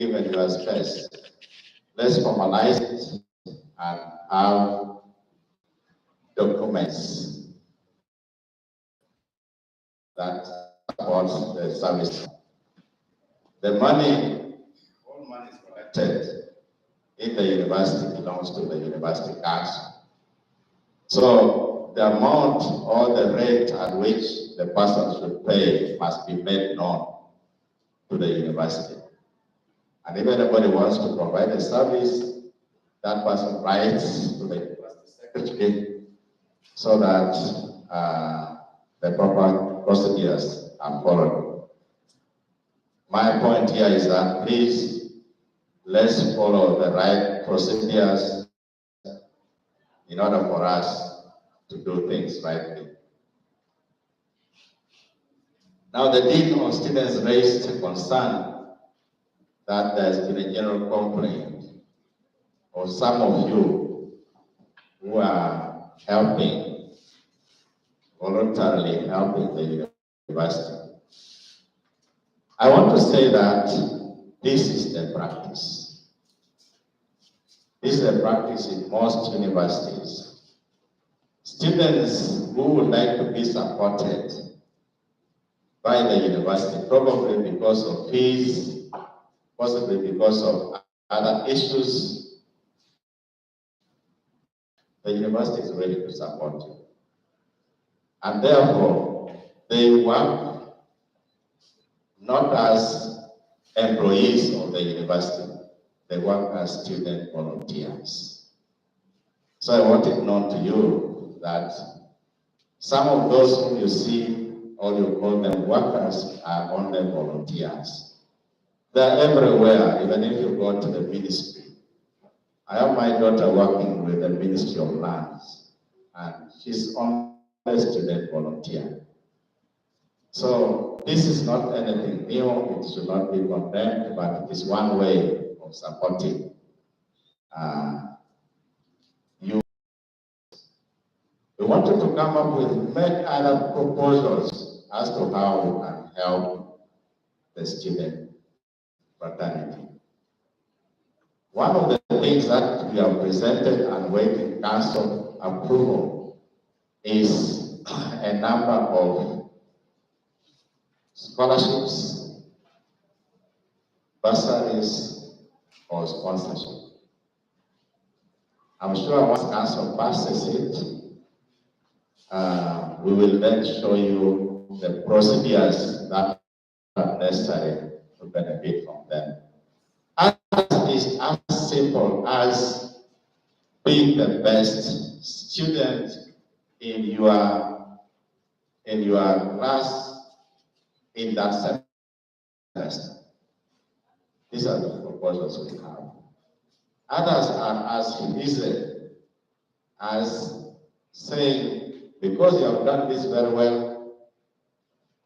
given your space. Let's formalize it and have documents that support the service. The money, all money is collected in the university belongs to the university council. So the amount or the rate at which the person should pay must be made known to the university. And if anybody wants to provide a service, that person writes to the university secretary so that the proper procedures are followed. My point here is that please, let's follow the right procedures in order for us to do things rightly. Now, the Dean of Students raised a concern that there's been a general complaint of some of you who are voluntarily helping the university. I want to say that this is the practice. This is the practice in most universities. Students who would like to be supported by the university, probably because of fees, possibly because of other issues, the university is ready to support you. And therefore, they work not as employees of the university, they work as student volunteers. So I want it known to you that some of those whom you see, or you call them workers, are only volunteers. They're everywhere, even if you go to the ministry. I have my daughter working with the Ministry of Lands, and she's only a student volunteer. So this is not anything new, it should not be condemned, but it is one way of supporting you. We wanted to come up with many other proposals as to how we can help the student fraternity. One of the things that we have presented and waiting council approval is a number of scholarships, bursaries, or sponsorship. I'm sure once council passes it, we will then show you the procedures that are necessary to benefit from them. As is as simple as being the best student in your class in that semester. These are the proposals we have. Others are as easy as saying, because you have done this very well,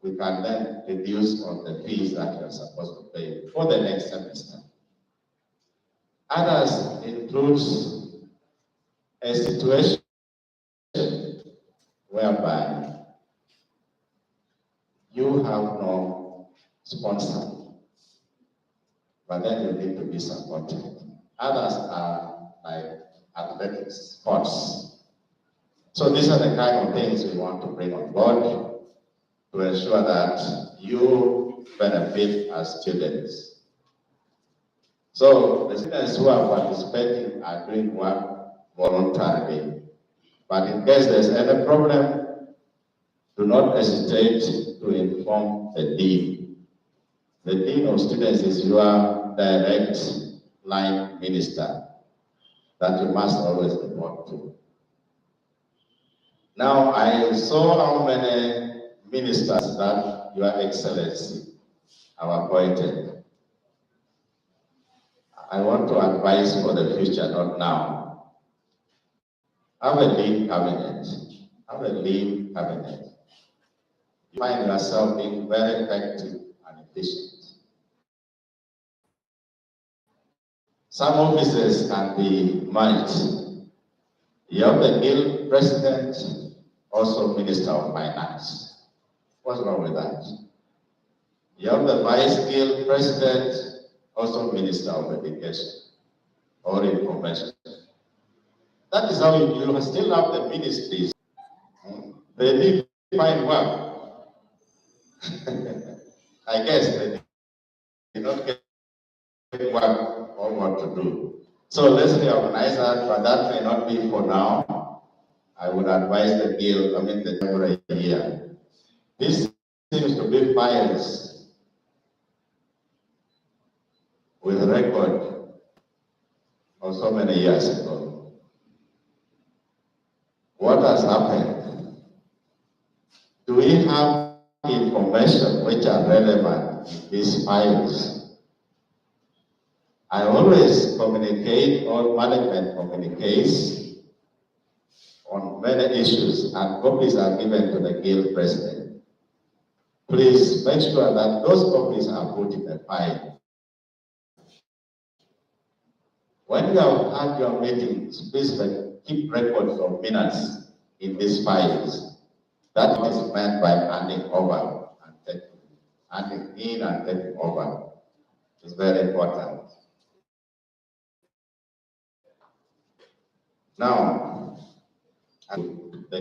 we can then reduce on the fees that you are supposed to pay for the next semester. Others includes a situation whereby you have no sponsor, but then you need to be supported. Others are like athletics, sports. So these are the kind of things we want to bring on board to ensure that you benefit as students. So the students who are participating are doing work voluntarily. But in case there's any problem, do not hesitate to inform the dean. The dean of students is your direct line minister that you must always report to. Now, I saw how many ministers that Your Excellency have appointed. I want to advise for the future, not now. Have a lean cabinet. Have a lean cabinet. You find yourself being very effective and efficient. Some offices can be merged. You have the guild president, also Minister of Finance. What's wrong with that? You have the vice guild president, also Minister of Education or Information. That is how you still have the ministries. They need to find work. I guess they did not get work or what to do. So let's reorganize that, but that may not be for now. I would advise the guild, the every year. This seems to be files with a record of so many years ago. What has happened? Do we have information which are relevant in these files? I always communicate, or management communicates on many issues, and copies are given to the guild president. Please make sure that those copies are put in the file. When you have had your meetings, please keep records of minutes in these files. That is meant by handing over and handing in and taking over. It's very important. Now, the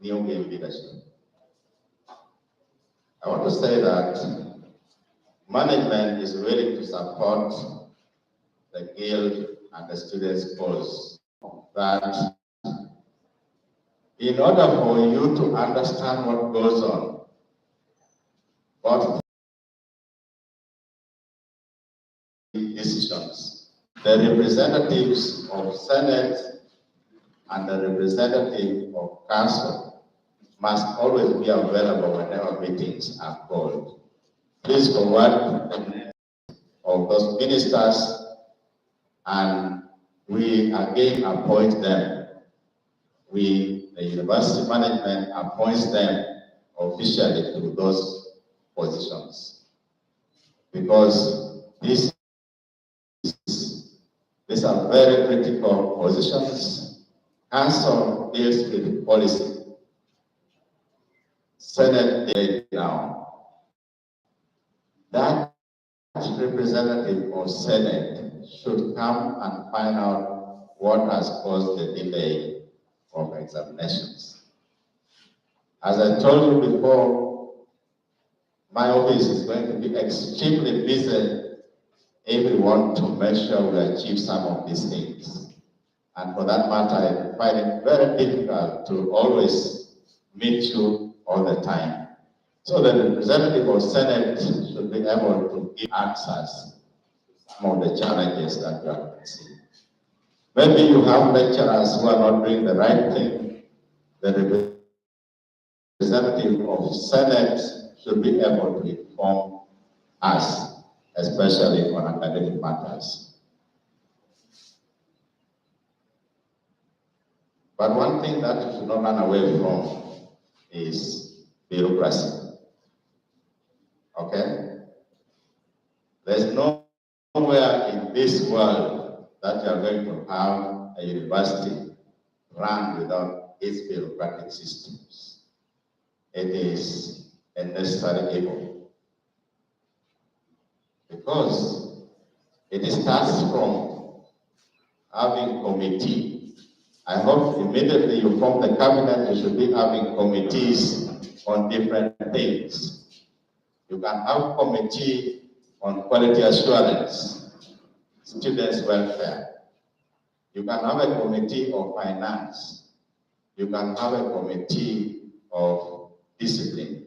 new guild leadership. I want to say that management is willing to support the guild and the students' cause. That in order for you to understand what goes on, what decisions, the representatives of Senate and the representative of council must always be available whenever meetings are called. Please forward the names of those ministers, and we again appoint them. The university management appoints them officially to those positions, because these are very critical positions. Council deals with policy. Senate deals now. That representative of Senate should come and find out what has caused the delay of examinations. As I told you before, my office is going to be extremely busy if we want to make sure we achieve some of these things. And for that matter, I find it very difficult to always meet you all the time. So the representative of Senate should be able to give answers to some of the challenges that you are facing. Maybe you have lecturers who are not doing the right thing. The representative of Senate should be able to inform us, especially on academic matters. But one thing that you should not run away from is bureaucracy. Okay? There's nowhere in this world that you are going to have a university run without its bureaucratic systems. It is a necessary evil, because it starts from having committee. I hope immediately you form the cabinet, you should be having committees on different things. You can have committee on quality assurance, students' welfare. You can have a committee of finance. You can have a committee of discipline,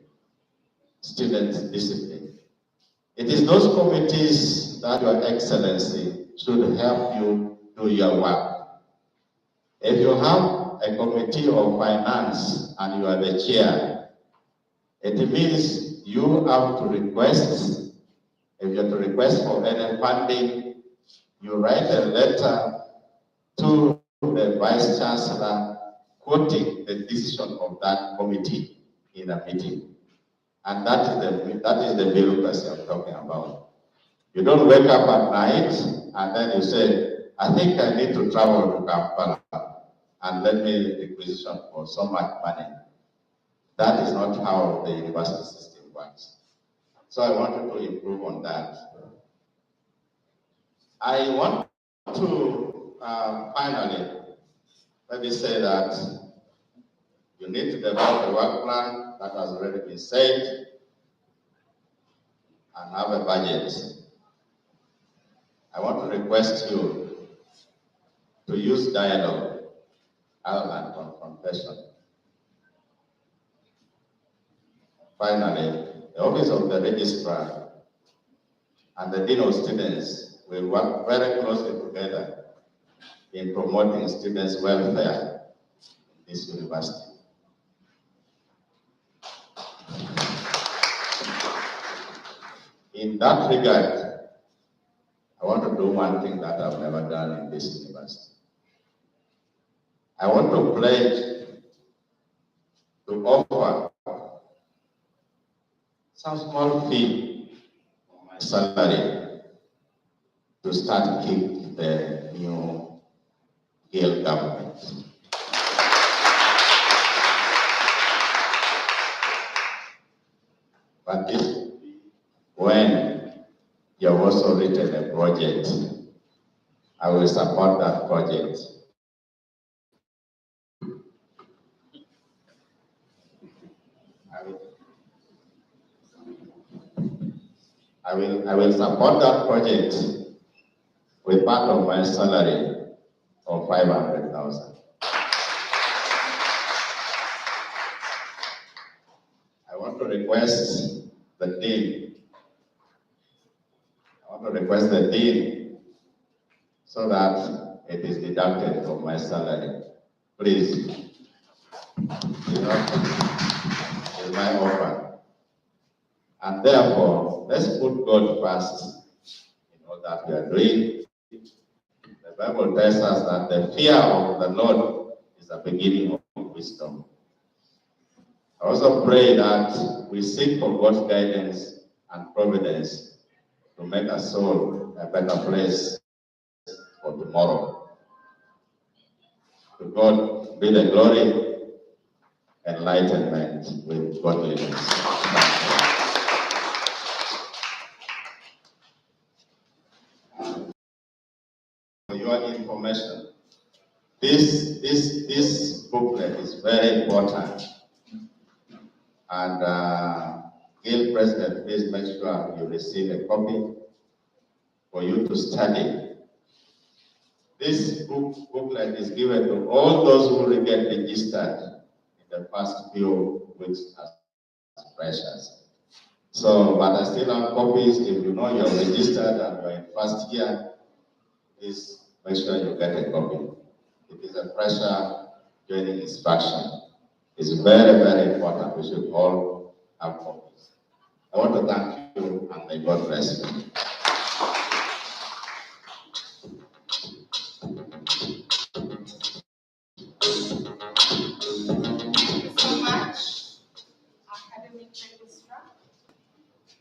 students' discipline. It is those committees that Your Excellency should help you do your work. If you have a committee of finance and you are the chair, it means you have to request. If you have to request for any funding, you write a letter to the Vice Chancellor quoting the decision of that committee in a meeting. And that is the bureaucracy I'm talking about. You don't wake up at night and then you say, I think I need to travel to Kampala and let me requisition for so much money. That is not how the university system works. So I wanted to improve on that. I want to finally maybe say that you need to develop a work plan that has already been said and have a budget. I want to request you to use dialogue rather than confrontation. Finally, the Office of the Registrar and the Dean of Students will work very closely together in promoting students' welfare in this university. In that regard, I want to do one thing that I've never done in this university. I want to pledge to offer some small fee on my salary to start kick the new Gale government. But if when you have also written a project, I will support that project. I will support that project with part of my salary of 500,000. I want to request the dean. So that it is deducted from my salary. Please, is my offer. And therefore, let's put God first in all that we are doing. The Bible tells us that the fear of the Lord is the beginning of wisdom. I also pray that we seek for God's guidance and providence to make our soul a better place for tomorrow. To God be the glory, enlightenment with godliness. For your information, this booklet is very important. And Gale President, please make sure you receive a copy for you to study. This booklet is given to all those who get registered in the first few weeks as freshers. So, but I still have copies. If you know you're registered and you're in first year, please make sure you get a copy. It is a fresher joining instruction. It's very, very important. We should all have copies. I want to thank you and may God bless you. Thank you so much, Academic Registrar,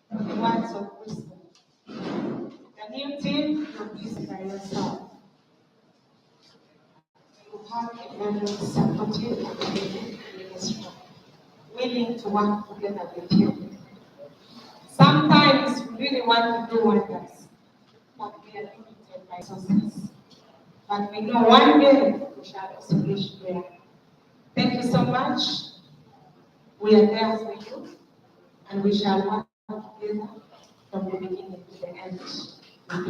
for the words of wisdom. The new team produced by yourself. You have a very supportive Academic Registrar, willing to work together with you. Sometimes we really want to do wonders, but we are limited by resources. But we know one day we shall also reach there. Thank you so much. We are there for you, and we shall work together from the beginning to the end. When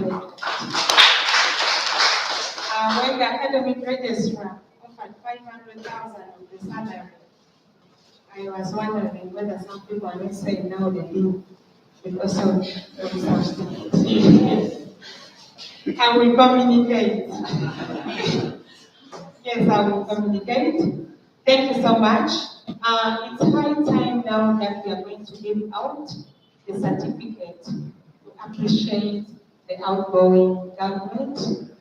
the academic registrar offered 500,000 of the salary, I was wondering whether some people are not saying now they do because of substitute. Can we communicate? Yes, I will communicate. Thank you so much. It's high time now that we are going to give out the certificate to appreciate the outgoing government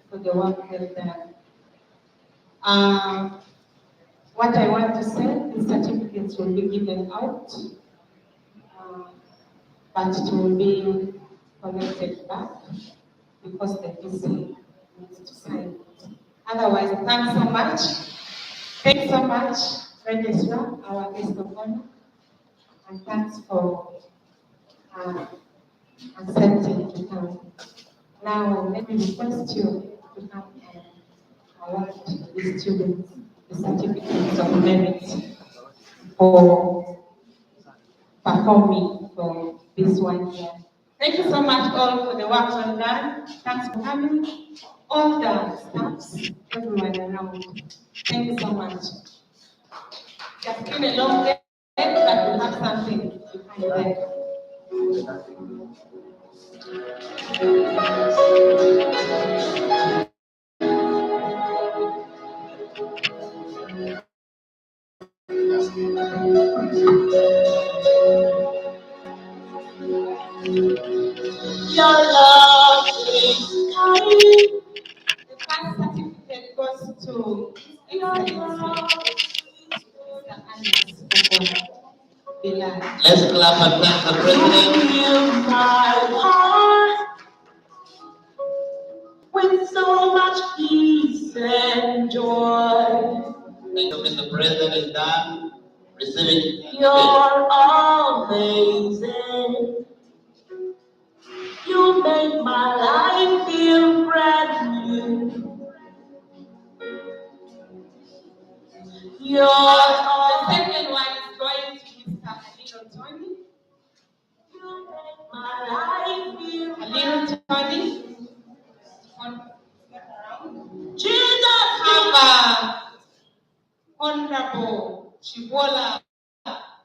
for the work they've done. What I want to say, the certificates will be given out, but it will be collected back because the PC needs to sign it. Otherwise, thanks so much. Thanks so much, Registrar, our guest of honor, and thanks for accepting to come. Now, let me request you to come and award the students the certificates of merit for performing for this 1 year. Thank you so much all for the work well done. Thanks for coming. All the staffs, everyone around. Thank you so much. Just been a long day, but we have something behind there. Your love is kind. The first certificate goes to Let's clap and thank the president. You my heart with so much peace and joy. Thank you, Mr. President is done. Receiving. You're amazing. You make my life feel brand new. The second one is going to Mr. Little Tony. You make my life feel Little Tony. Jesus, have Honorable Chibola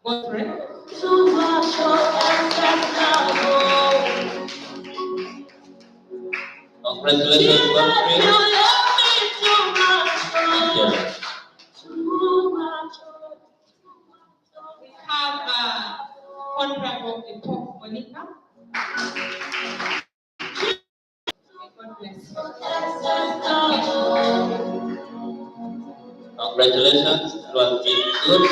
Godfrey. Too much Congratulations, Godfrey. You love me too much. Thank you. Too much. We have Honorable Epoch Monica. God bless you. Congratulations, it was good. We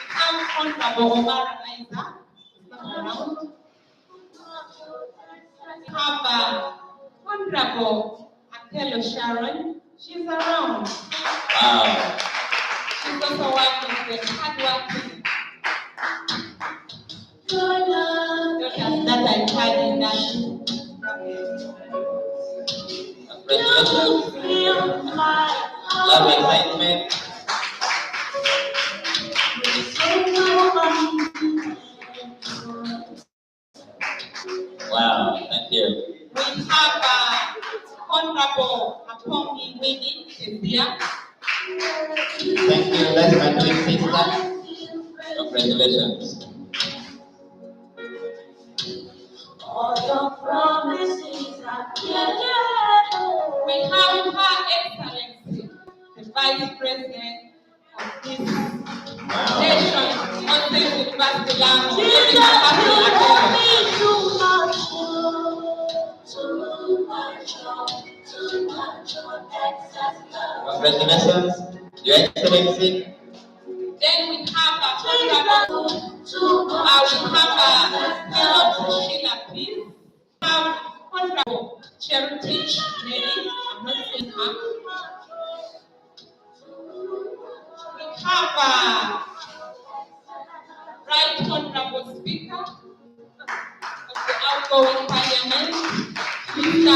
have Honorable Omar Aiza. We have Honorable Akelo Sharon. She's around. Wow. She's also working with hardworking daughters that I carry in that. Congratulations. Love excitement. Wow, thank you. We have Honorable Apomi Winnie Cynthia. Thank you. That's my twin sister. Congratulations. All your promises are clear. We have Her Excellency, the Vice President of this nation, Moses University Lango. Congratulations, Your Excellency. Then we have Honorable Sheila Peace. We have Honorable Charity Mary. I'm not seeing her. We have Right Honorable Speaker of the outgoing Parliament, Mr.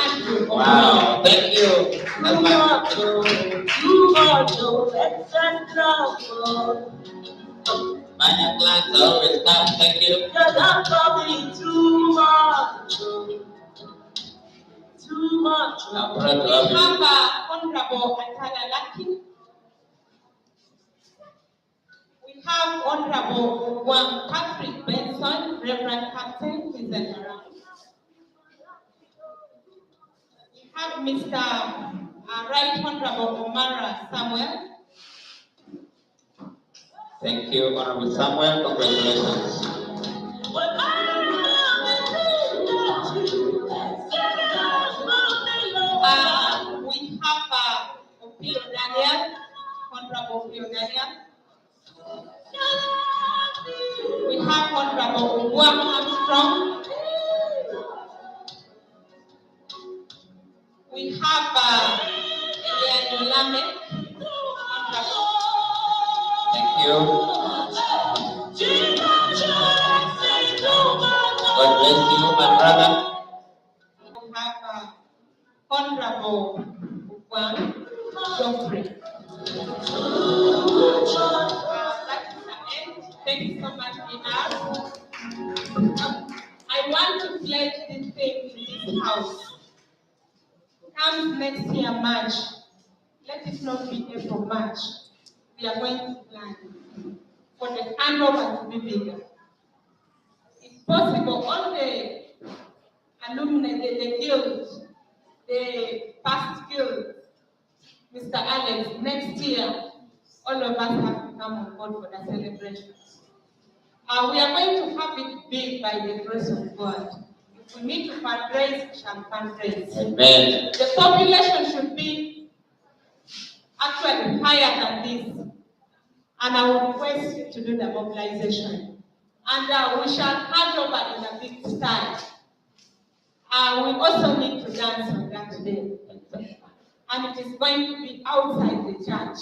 Andrew. Wow, thank you. That's my You are the exceptional. my clients always come. Thank you. You're not coming too much. Too much. I'm proud to We have you. have Honorable Atala Laki. We have Honorable Juan Patrick Benson, Reverend Captain, is around. We have Mr. Right Honorable Omara Samuel. Thank you, Honorable Samuel. Congratulations. We have Opio Daniel, Honorable Opio Daniel. We have Honorable Guam Armstrong. We have Elian Lamek. Thank you. God bless you, my brother. have Honorable Juan Joffrey. That is the end. Thank you so much, Ina. I want to pledge this thing in this house. Come next year, March. Let it not be April, March. We are going to plan for the handover to be bigger. If possible, all the alumni, the guilds, the past guilds, Mr. Alex, next year, all of us have to come on board for the celebration. We are going to have it big by the grace of God. If we need to fundraise, we shall fundraise. Amen. The population should be actually higher than this. And I will request you to do the mobilization. And we shall hand over in a big style. We also need to dance on that day. And it is going to be outside the church.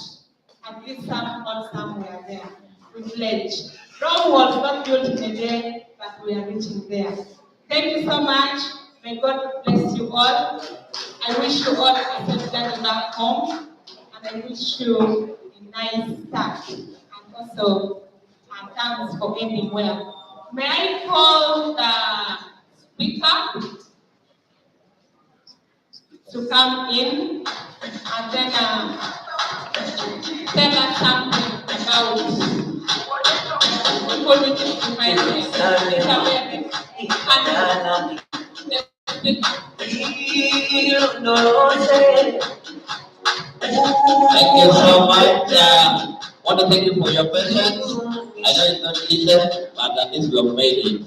At least somewhere there. We pledge. Rome was not built in a day, but we are reaching there. Thank you so much. May God bless you all. I wish you all a safe journey back home. And I wish you a nice start. And also, thanks for ending well. May I call the speaker to come in and then tell us something about people with disabilities. Thank you so much. I want to thank you for your patience. I know it's not easy, but at least we have made it.